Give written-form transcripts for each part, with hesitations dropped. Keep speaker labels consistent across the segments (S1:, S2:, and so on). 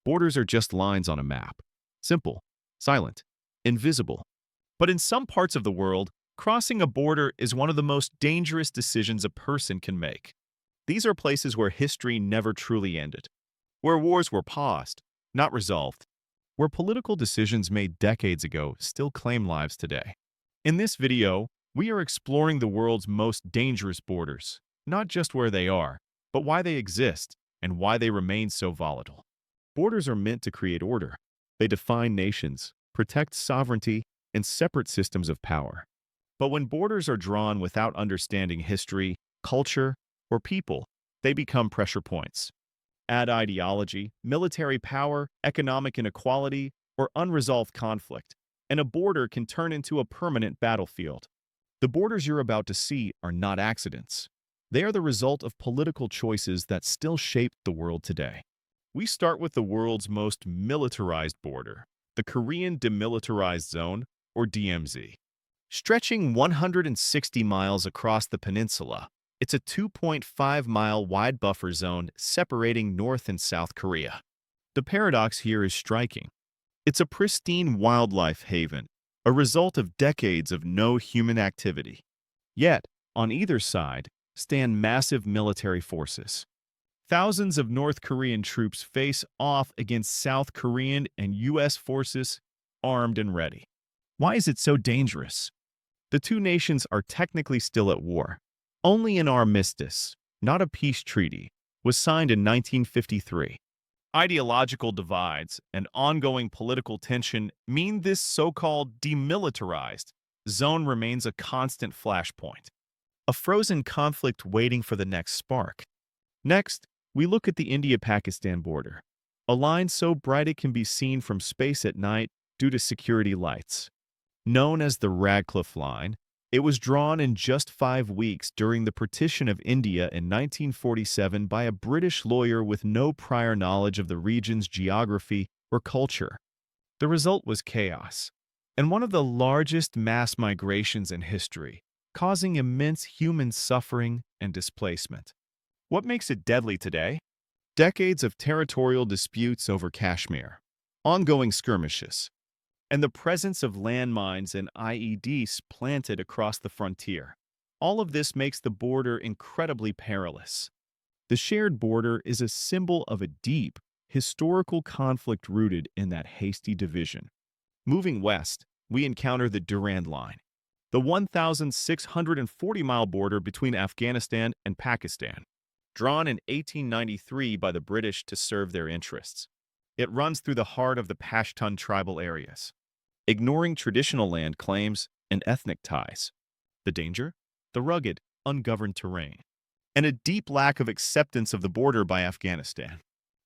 S1: Borders are just lines on a map. Simple, silent, invisible. But in some parts of the world, crossing a border is one of the most dangerous decisions a person can make. These are places where history never truly ended, where wars were paused, not resolved, where political decisions made decades ago still claim lives today. In this video, we are exploring the world's most dangerous borders, not just where they are, but why they exist and why they remain so volatile. Borders are meant to create order. They define nations, protect sovereignty, and separate systems of power. But when borders are drawn without understanding history, culture, or people, they become pressure points. Add ideology, military power, economic inequality, or unresolved conflict, and a border can turn into a permanent battlefield. The borders you're about to see are not accidents. They are the result of political choices that still shape the world today. We start with the world's most militarized border, the Korean Demilitarized Zone, or DMZ. Stretching 160 miles across the peninsula, it's a 2.5-mile wide buffer zone separating North and South Korea. The paradox here is striking. It's a pristine wildlife haven, a result of decades of no human activity. Yet, on either side, stand massive military forces. Thousands of North Korean troops face off against South Korean and U.S. forces, armed and ready. Why is it so dangerous? The two nations are technically still at war. Only an armistice, not a peace treaty, was signed in 1953. Ideological divides and ongoing political tension mean this so-called demilitarized zone remains a constant flashpoint, a frozen conflict waiting for the next spark. Next, we look at the India-Pakistan border, a line so bright it can be seen from space at night due to security lights. Known as the Radcliffe Line, it was drawn in just 5 weeks during the partition of India in 1947 by a British lawyer with no prior knowledge of the region's geography or culture. The result was chaos, and one of the largest mass migrations in history, causing immense human suffering and displacement. What makes it deadly today? Decades of territorial disputes over Kashmir, ongoing skirmishes, and the presence of landmines and IEDs planted across the frontier. All of this makes the border incredibly perilous. The shared border is a symbol of a deep, historical conflict rooted in that hasty division. Moving west, we encounter the Durand Line, the 1,640-mile border between Afghanistan and Pakistan, drawn in 1893 by the British to serve their interests. It runs through the heart of the Pashtun tribal areas, ignoring traditional land claims and ethnic ties. The danger? The rugged, ungoverned terrain, and a deep lack of acceptance of the border by Afghanistan.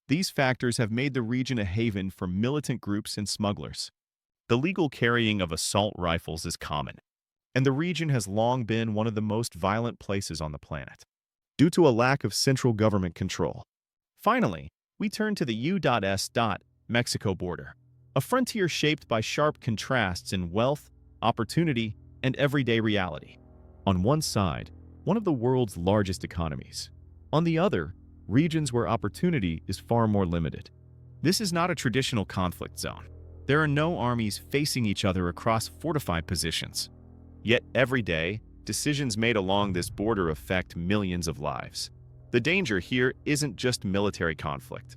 S1: These factors have made the region a haven for militant groups and smugglers. The legal carrying of assault rifles is common, and the region has long been one of the most violent places on the planet, due to a lack of central government control. Finally, we turn to the U.S. Mexico border, a frontier shaped by sharp contrasts in wealth, opportunity, and everyday reality. On one side, one of the world's largest economies. On the other, regions where opportunity is far more limited. This is not a traditional conflict zone. There are no armies facing each other across fortified positions. Yet every day, decisions made along this border affect millions of lives. The danger here isn't just military conflict,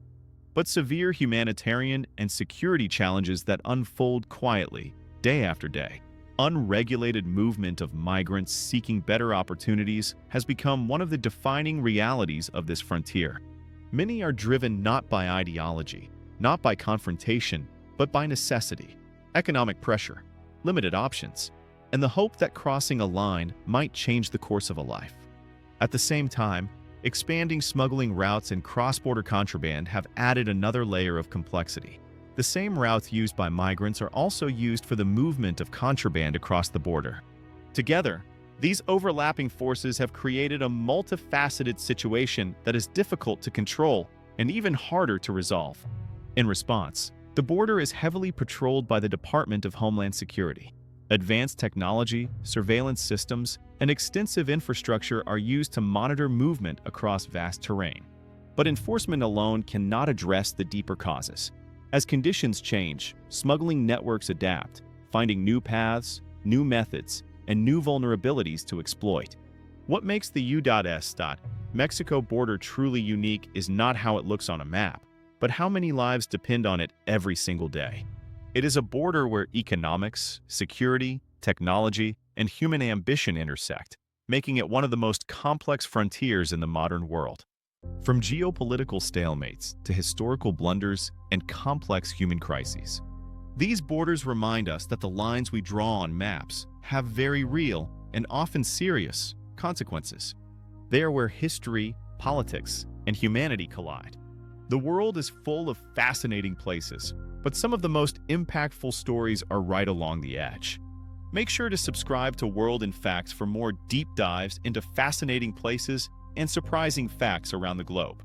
S1: but severe humanitarian and security challenges that unfold quietly, day after day. Unregulated movement of migrants seeking better opportunities has become one of the defining realities of this frontier. Many are driven not by ideology, not by confrontation, but by necessity, economic pressure, limited options, and the hope that crossing a line might change the course of a life. At the same time, expanding smuggling routes and cross-border contraband have added another layer of complexity. The same routes used by migrants are also used for the movement of contraband across the border. Together, these overlapping forces have created a multifaceted situation that is difficult to control and even harder to resolve. In response, the border is heavily patrolled by the Department of Homeland Security. Advanced technology, surveillance systems, and extensive infrastructure are used to monitor movement across vast terrain. But enforcement alone cannot address the deeper causes. As conditions change, smuggling networks adapt, finding new paths, new methods, and new vulnerabilities to exploit. What makes the U.S. Mexico border truly unique is not how it looks on a map, but how many lives depend on it every single day. It is a border where economics, security, technology, and human ambition intersect, making it one of the most complex frontiers in the modern world. From geopolitical stalemates to historical blunders and complex human crises, these borders remind us that the lines we draw on maps have very real and often serious consequences. They are where history, politics, and humanity collide. The world is full of fascinating places, but some of the most impactful stories are right along the edge. Make sure to subscribe to World in Facts for more deep dives into fascinating places and surprising facts around the globe.